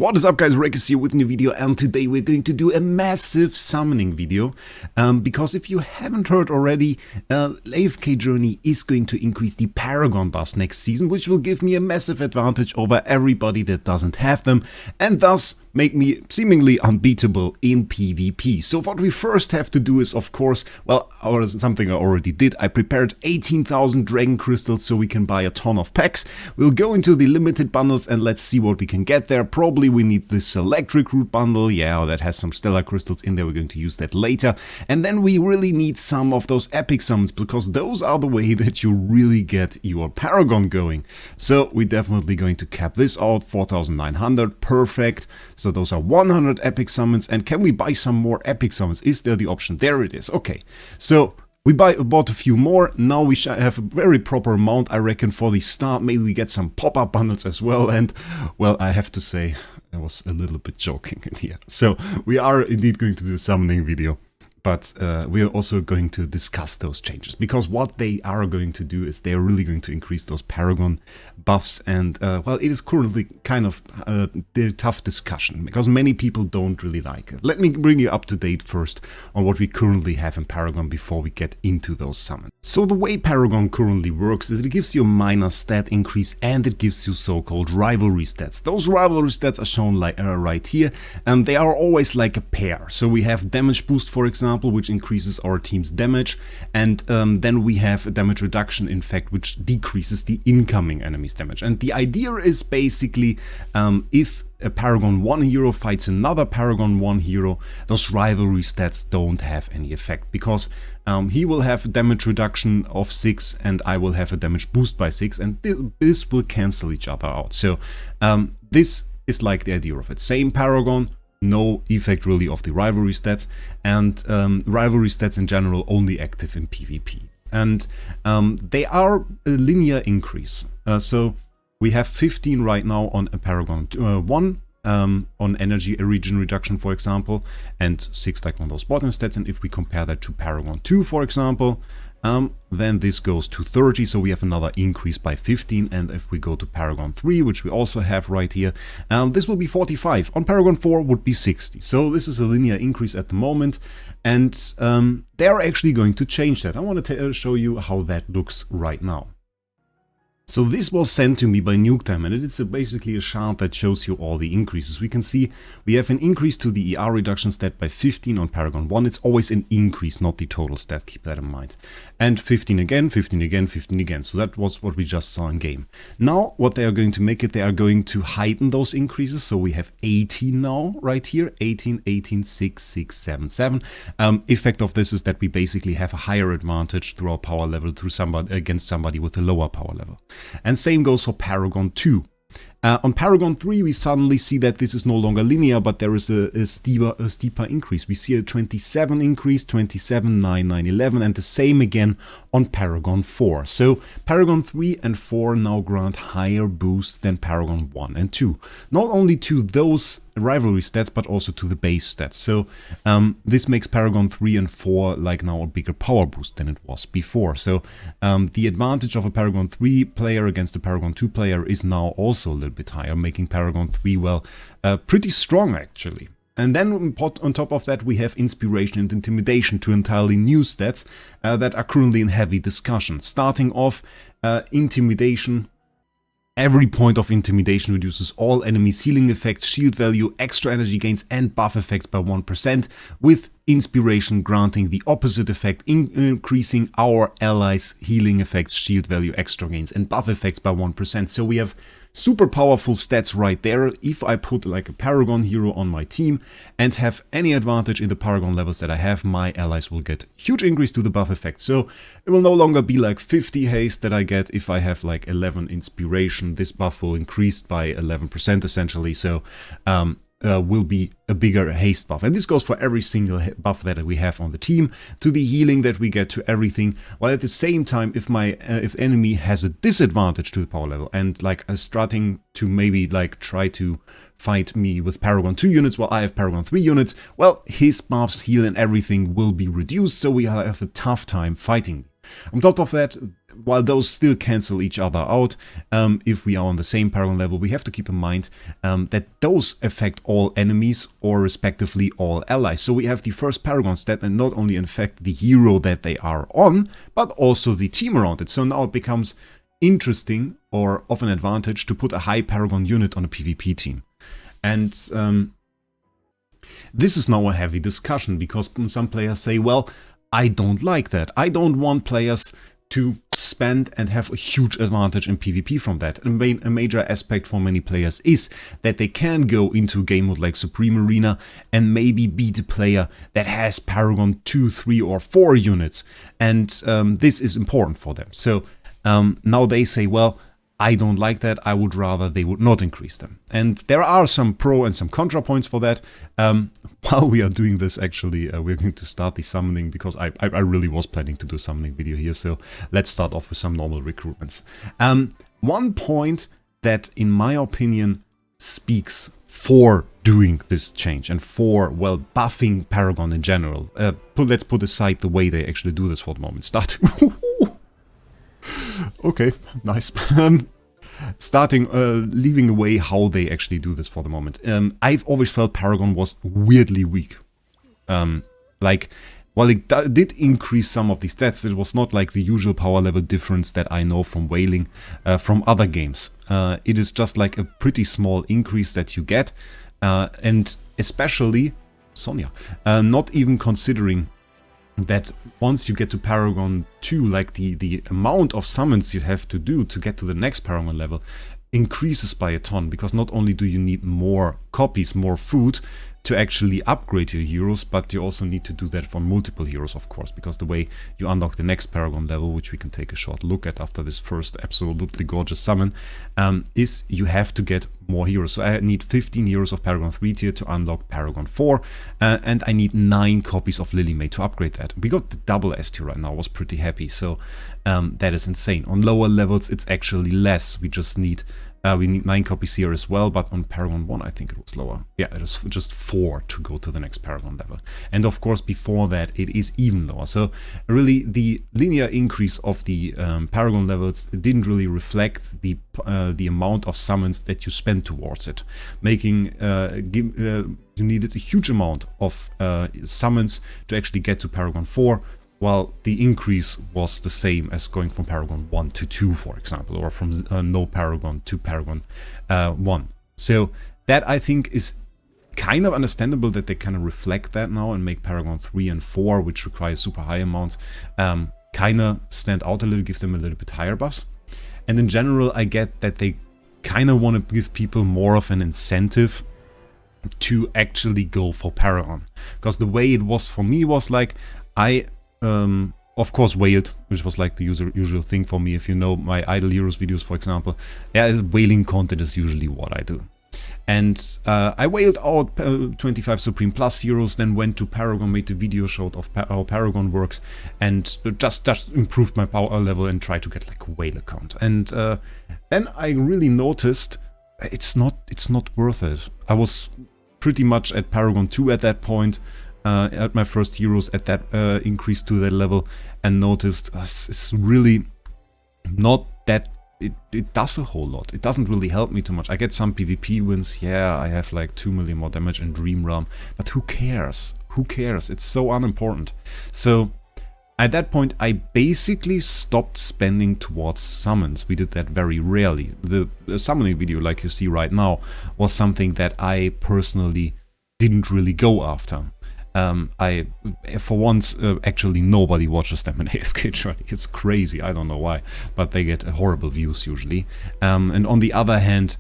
What is up guys, Wraec is here with a new video, and today we're going to do a massive summoning video, because if you haven't heard already, AFK Journey is going to increase the Paragon Buffs next season, which will give me a massive advantage over everybody that doesn't have them, and thus make me seemingly unbeatable in PvP. So what we first have to do is, of course, well, or something I already did, I prepared 18,000 Dragon Crystals so we can buy a ton of packs. We'll go into the limited bundles and let's see what we can get there. Probably we need this Electric Root bundle, yeah, that has some Stellar Crystals in there, we're going to use that later. And then we really need some of those epic summons, because those are the way that you really get your Paragon going. So we're definitely going to cap this out, 4,900, perfect. So those are 100 epic summons, and can we buy some more epic summons? Is there the option? There it is, okay. So we bought a few more, now we shall have a very proper amount, I reckon, for the start. Maybe we get some pop-up bundles as well, and, well, I have to say, I was a little bit joking in here. So we are indeed going to do a summoning video. But we are also going to discuss those changes, because what they are going to do is they are really going to increase those Paragon buffs, and well, it is currently kind of a tough discussion, because many people don't really like it. Let me bring you up to date first on what we currently have in Paragon before we get into those summons. So the way Paragon currently works is it gives you a minor stat increase, and it gives you so-called rivalry stats. Those rivalry stats are shown like right here, and they are always like a pair. So we have damage boost, for example, which increases our team's damage, and then we have a damage reduction, in fact, which decreases the incoming enemy's damage. And the idea is basically, if a Paragon 1 hero fights another Paragon 1 hero, those rivalry stats don't have any effect, because he will have a damage reduction of 6 and I will have a damage boost by 6, and this will cancel each other out. So this is like the idea of it. Same Paragon, no effect really of the rivalry stats, and rivalry stats in general only active in PvP. And they are a linear increase. So we have 15 right now on a Paragon 1, on energy regen reduction, for example, and 6 like on those bottom stats. And if we compare that to Paragon 2, for example, then this goes to 30, so we have another increase by 15. And if we go to Paragon 3, which we also have right here, this will be 45. On Paragon 4 would be 60. So this is a linear increase at the moment, and they're actually going to change that. I want to show you how that looks right now. So this was sent to me by Nuketime, and it is basically a chart that shows you all the increases. We can see we have an increase to the ER reduction stat by 15 on Paragon 1. It's always an increase, not the total stat, keep that in mind. And 15 again, 15 again, 15 again. So that was what we just saw in game. Now what they are going to make it, they are going to heighten those increases. So we have 18 now, right here, 18, 18, 6, 6, 7, 7. Effect of this is that we basically have a higher advantage through our power level through somebody against somebody with a lower power level. And same goes for Paragon 2. On Paragon 3, we suddenly see that this is no longer linear, but there is a steeper increase. We see a 27 increase, 27, 9, 9, 11, and the same again on Paragon 4. So Paragon 3 and 4 now grant higher boosts than Paragon 1 and 2. Not only to those rivalry stats, but also to the base stats. So this makes Paragon 3 and 4 like now a bigger power boost than it was before. So the advantage of a Paragon 3 player against a Paragon 2 player is now also a little bit higher, making Paragon 3, well, pretty strong actually. And then on top of that, we have Inspiration and Intimidation, two entirely new stats that are currently in heavy discussion. Starting off, Intimidation. Every point of Intimidation reduces all enemies' healing effects, shield value, extra energy gains and buff effects by 1%, with Inspiration granting the opposite effect, increasing our allies' healing effects, shield value, extra gains and buff effects by 1%. So we have super powerful stats right there. If I put like a Paragon hero on my team and have any advantage in the Paragon levels that I have, my allies will get huge increase to the buff effect. So it will no longer be like 50 haste that I get if I have like 11 Inspiration. This buff will increase by 11% essentially. So will be a bigger haste buff, and this goes for every single buff that we have on the team, to the healing that we get, to everything. While at the same time, if enemy has a disadvantage to the power level and like starting to maybe like try to fight me with Paragon 2 units while I have Paragon 3 units, well, his buffs, heal and everything will be reduced, so we have a tough time fighting. On top of that, while those still cancel each other out, if we are on the same Paragon level, we have to keep in mind that those affect all enemies or respectively all allies. So we have the first Paragon stat and not only affect the hero that they are on, but also the team around it. So now it becomes interesting or of an advantage to put a high Paragon unit on a PvP team. And this is now a heavy discussion because some players say, well, I don't like that. I don't want players to spend and have a huge advantage in PvP from that. A major aspect for many players is that they can go into a game mode like Supreme Arena and maybe beat a player that has Paragon 2, 3 or 4 units. And this is important for them. So now they say, well, I don't like that. I would rather they would not increase them. And there are some pro and some contra points for that. While we are doing this, actually, we're going to start the summoning because I really was planning to do a summoning video here. So let's start off with some normal recruitments. One point that, in my opinion, speaks for doing this change and for, well, buffing Paragon in general. Let's put aside the way they actually do this for the moment. Okay, nice. Leaving away how they actually do this for the moment. I've always felt Paragon was weirdly weak. While it did increase some of the stats, it was not like the usual power level difference that I know from whaling from other games. It is just like a pretty small increase that you get, and especially Sonya, not even considering that once you get to Paragon 2, like the amount of summons you have to do to get to the next Paragon level increases by a ton, because not only do you need more copies, more food to actually upgrade your heroes, but you also need to do that for multiple heroes, of course, because the way you unlock the next Paragon level, which we can take a short look at after this first absolutely gorgeous summon, is you have to get more heroes. So I need 15 heroes of Paragon 3 tier to unlock Paragon 4, and I need 9 copies of Lily May to upgrade that. We got the double S tier right now, I was pretty happy, so that is insane. On lower levels it's actually less, we need 9 copies here as well, but on Paragon 1 I think it was lower. Yeah, it is just 4 to go to the next Paragon level. And of course before that it is even lower. So really the linear increase of the Paragon levels didn't really reflect the amount of summons that you spend towards it. Making you needed a huge amount of summons to actually get to Paragon 4. While the increase was the same as going from Paragon 1 to 2, for example, or from no Paragon to Paragon 1. So that I think is kind of understandable that they kind of reflect that now and make Paragon 3 and 4, which require super high amounts, kind of stand out a little, give them a little bit higher buffs. And in general, I get that they kind of want to give people more of an incentive to actually go for Paragon. Because the way it was for me was like, I of course whaled, which was like the usual thing for me. If you know my Idle Heroes videos, for example, yeah, whaling content is usually what I do. And I whaled out 25 Supreme Plus heroes, then went to Paragon, made a video, showed off how Paragon works, and just improved my power level and tried to get like a whale account. And then I really noticed it's not worth it. I was pretty much at Paragon 2 at that point. At my first heroes at that increase to that level, and noticed it's really not that it does a whole lot. It doesn't really help me too much. I get some PvP wins, yeah, I have like 2 million more damage in Dream Realm, but who cares? Who cares? It's so unimportant. So at that point I basically stopped spending towards summons. We did that very rarely. The summoning video, like you see right now, was something that I personally didn't really go after. For once, actually nobody watches them in AFK Journey. It's crazy, I don't know why, but they get horrible views usually. And on the other hand,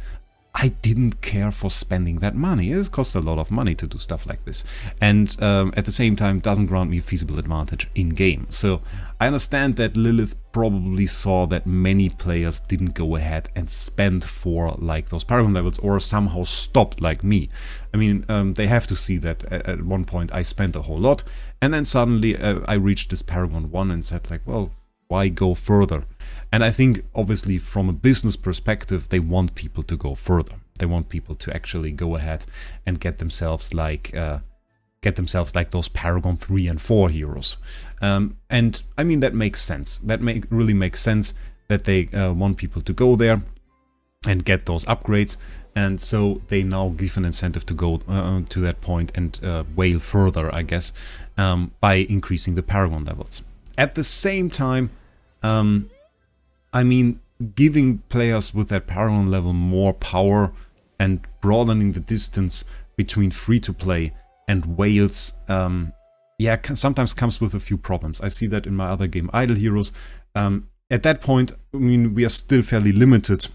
I didn't care for spending that money. It costs a lot of money to do stuff like this. And at the same time, doesn't grant me a feasible advantage in-game. So I understand that Lilith probably saw that many players didn't go ahead and spend for like those Paragon levels, or somehow stopped like me. I mean, they have to see that at one point I spent a whole lot, and then suddenly I reached this Paragon 1 and said like, well, why go further? And I think obviously from a business perspective, they want people to go further. They want people to actually go ahead and get themselves like get themselves like those Paragon 3 and 4 heroes. And I mean, that makes sense. That really makes sense that they want people to go there and get those upgrades. And so they now give an incentive to go to that point and whale further, I guess, by increasing the Paragon levels. At the same time, I mean, giving players with that Paragon level more power and broadening the distance between free-to-play and whales, yeah, sometimes comes with a few problems. I see that in my other game, Idle Heroes. At that point, I mean, we are still fairly limited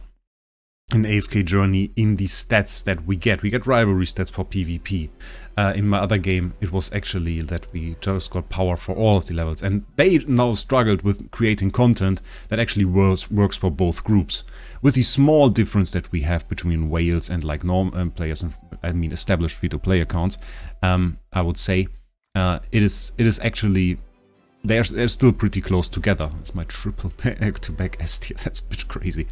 in AFK Journey in the stats that we get. We get rivalry stats for PvP. In my other game, it was actually that we just got power for all of the levels. And they now struggled with creating content that actually works for both groups. With the small difference that we have between whales and like norm players, and I mean established free-to-play accounts, I would say it is actually they're still pretty close together. It's my triple back-to-back S tier. That's a bit crazy.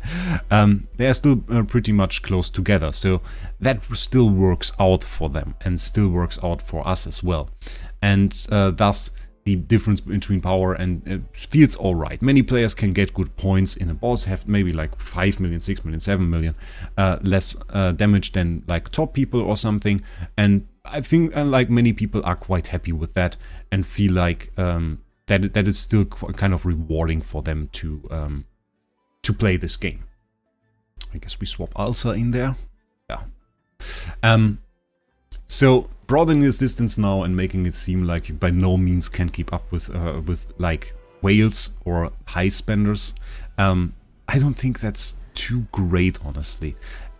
They are still pretty much close together, so that still works out for them and still works out for us as well. And thus the difference between power and feels all right. Many players can get good points in a boss, have maybe like 5 million, 6 million, 7 million less damage than like top people or something. And I think like many people are quite happy with that and feel like that is still kind of rewarding for them to play this game. I guess we swap Ulcer in there. Yeah. So broadening this distance now and making it seem like you by no means can keep up with like whales or high spenders. I don't think that's too great, honestly.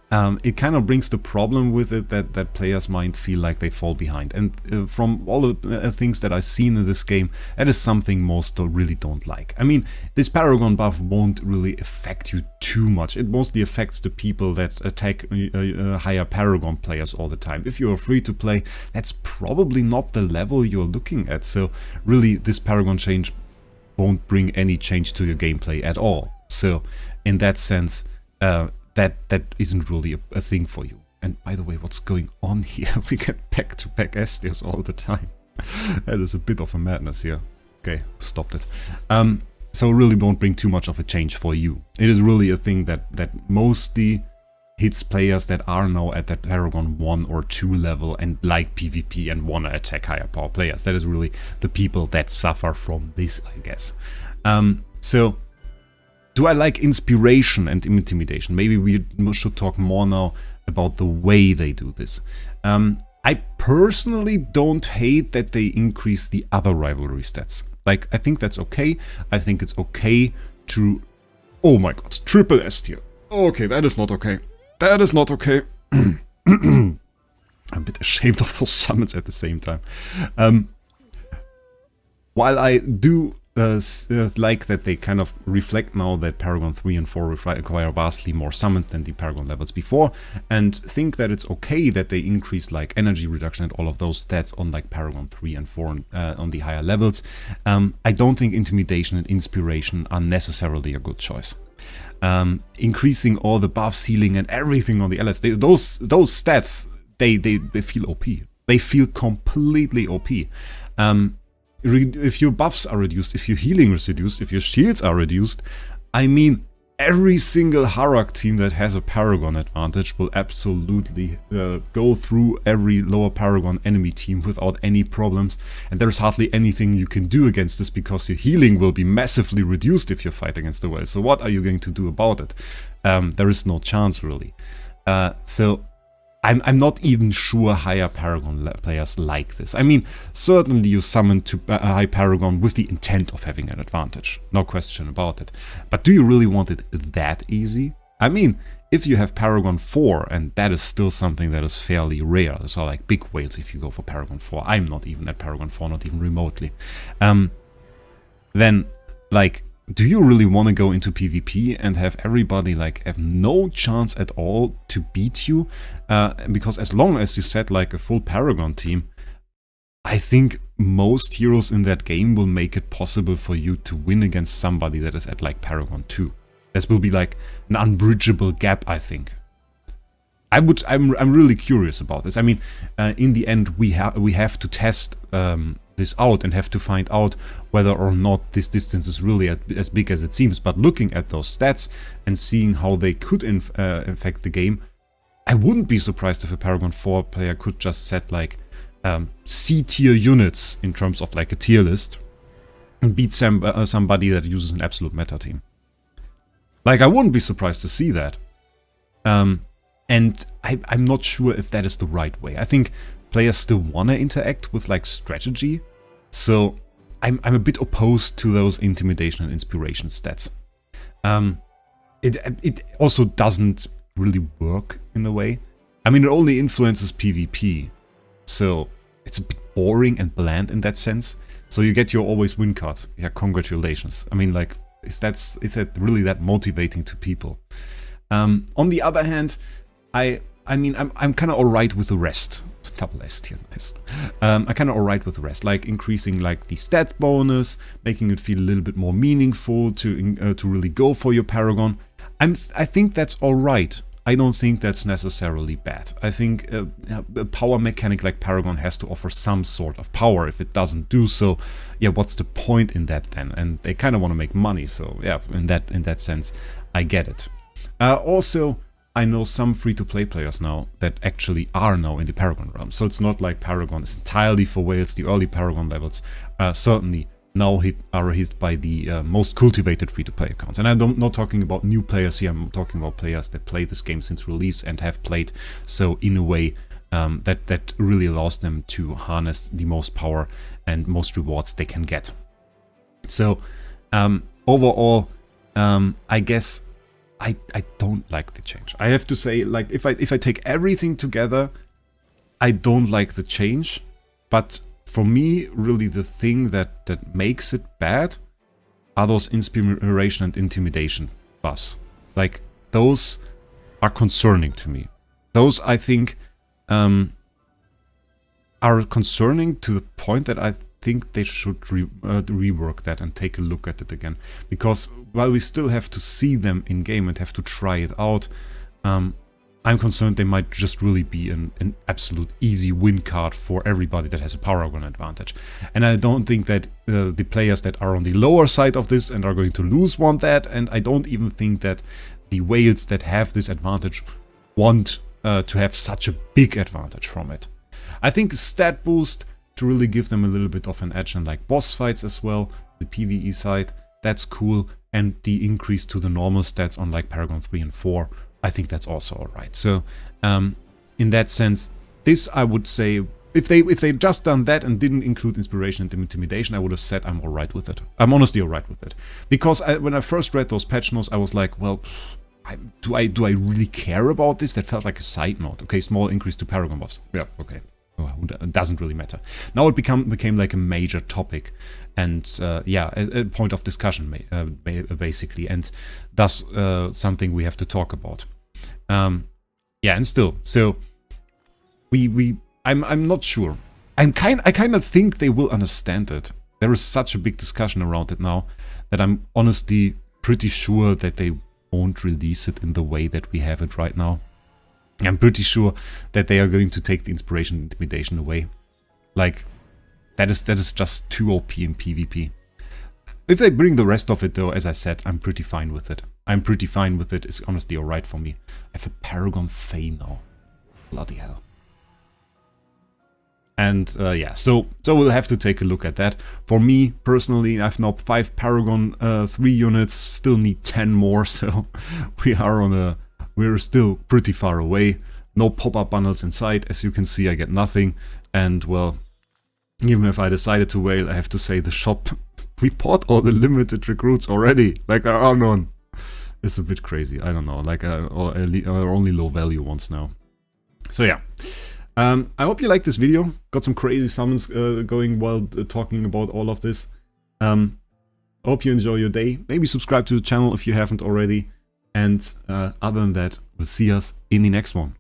It kind of brings the problem with it that players might feel like they fall behind. And from all the things that I've seen in this game, that is something most really don't like. I mean, this Paragon buff won't really affect you too much. It mostly affects the people that attack higher Paragon players all the time. If you're free to play, that's probably not the level you're looking at. So really, this Paragon change won't bring any change to your gameplay at all. So in that sense, that isn't really a thing for you. And by the way, what's going on here? We get back-to-back S tiers all the time. That is a bit of a madness here. Okay, stopped it. So really won't bring too much of a change for you. It is really a thing that mostly hits players that are now at that Paragon 1 or 2 level and like PvP and want to attack higher power players. That is really the people that suffer from this, I guess. So do I like inspiration and intimidation? Maybe we should talk more now about the way they do this. I personally don't hate that they increase the other rivalry stats. Like, I think that's okay. I think it's okay to... Oh my god, triple S tier. Okay, that is not okay. That is not okay. I'm a bit ashamed of those summons at the same time. While I do like that they kind of reflect now that Paragon 3 and 4 require vastly more summons than the Paragon levels before, and think that it's okay that they increase like energy reduction and all of those stats on like Paragon 3 and 4 on the higher levels, I don't think intimidation and inspiration are necessarily a good choice. Increasing all the buffs, healing and everything on the LS, those stats, they feel OP. They feel completely OP. If your buffs are reduced, if your healing is reduced, if your shields are reduced, I mean, every single Wraec team that has a Paragon advantage will absolutely go through every lower Paragon enemy team without any problems, and there's hardly anything you can do against this because your healing will be massively reduced if you fight against the whale. So what are you going to do about it? There is no chance, really. So I'm not even sure higher Paragon players like this. I mean, certainly you summon to a high Paragon with the intent of having an advantage. No question about it. But do you really want it that easy? I mean, if you have Paragon 4, and that is still something that is fairly rare, so like big whales if you go for Paragon 4. I'm not even at Paragon 4, not even remotely. Then, like, do you really want to go into PvP and have everybody like have no chance at all to beat you? Because as long as you set like a full Paragon team, I think most heroes in that game will make it possible for you to win against somebody that is at like Paragon 2. This will be like an unbridgeable gap, I think. I'm really curious about this. I mean, in the end, we have to test this out and have to find out whether or not this distance is really as big as it seems. But looking at those stats and seeing how they could affect the game, I wouldn't be surprised if a Paragon 4 player could just set like C tier units in terms of like a tier list and beat somebody that uses an absolute meta team. Like, I wouldn't be surprised to see that. And I'm not sure if that is the right way. I think players still want to interact with like strategy, so I'm a bit opposed to those intimidation and inspiration stats. It also doesn't really work in a way. I mean, it only influences PvP, so it's a bit boring and bland in that sense. So you get your always win cards. Yeah, congratulations. I mean, like, is that really that motivating to people? On the other hand, I mean, I'm kind of alright with the rest. Double S tier, nice. I'm kind of alright with the rest, like increasing like the stat bonus, making it feel a little bit more meaningful to really go for your Paragon. I think that's alright. I don't think that's necessarily bad. I think a power mechanic like Paragon has to offer some sort of power. If it doesn't do so, yeah, what's the point in that then? And they kind of want to make money, so yeah, in that sense, I get it. Also, I know some free-to-play players now that actually are now in the Paragon realm. So it's not like Paragon is entirely for whales. The early Paragon levels certainly now are hit by the most cultivated free-to-play accounts. And I'm not talking about new players here. I'm talking about players that play this game since release and have played so in a way that really allows them to harness the most power and most rewards they can get. So overall, I guess I don't like the change. I have to say, like, if I take everything together, I don't like the change. But for me, really the thing that makes it bad are those inspiration and intimidation buffs. Like, those are concerning to me. Those, I think, are concerning to the point that I think they should rework that and take a look at it again. Because while we still have to see them in game and have to try it out, I'm concerned they might just really be an absolute easy win card for everybody that has a Paragon advantage. And I don't think that the players that are on the lower side of this and are going to lose want that. And I don't even think that the whales that have this advantage want to have such a big advantage from it. I think stat boost to really give them a little bit of an edge in like boss fights as well, the PvE side, that's cool. And the increase to the normal stats on like Paragon 3 and 4, I think that's also alright. So in that sense, this I would say, if they just done that and didn't include inspiration and intimidation, I would have said I'm alright with it. I'm honestly alright with it. Because when I first read those patch notes, I was like, well, do I really care about this? That felt like a side note. Okay, small increase to Paragon Buffs. Yeah, okay. It doesn't really matter. Now it became like a major topic and yeah, a point of discussion basically, and thus something we have to talk about. Yeah, and still, so I'm not sure. I kind of think they will understand it. There is such a big discussion around it now that I'm honestly pretty sure that they won't release it in the way that we have it right now. I'm pretty sure that they are going to take the inspiration and intimidation away. Like, that is just too OP in PvP. If they bring the rest of it though, as I said, I'm pretty fine with it. I'm pretty fine with it. It's honestly alright for me. I have a Paragon Fae now. Bloody hell. And yeah, so we'll have to take a look at that. For me, personally, I've now 5 Paragon 3 units, still need 10 more, so we're still pretty far away. No pop-up bundles in sight. As you can see, I get nothing. And, well, even if I decided to whale, I have to say the shop, we bought all the limited recruits already. Like, there are none. It's a bit crazy. I don't know. Like, our only low-value ones now. So, yeah. I hope you liked this video. Got some crazy summons going while talking about all of this. Hope you enjoy your day. Maybe subscribe to the channel if you haven't already. And other than that, we'll see us in the next one.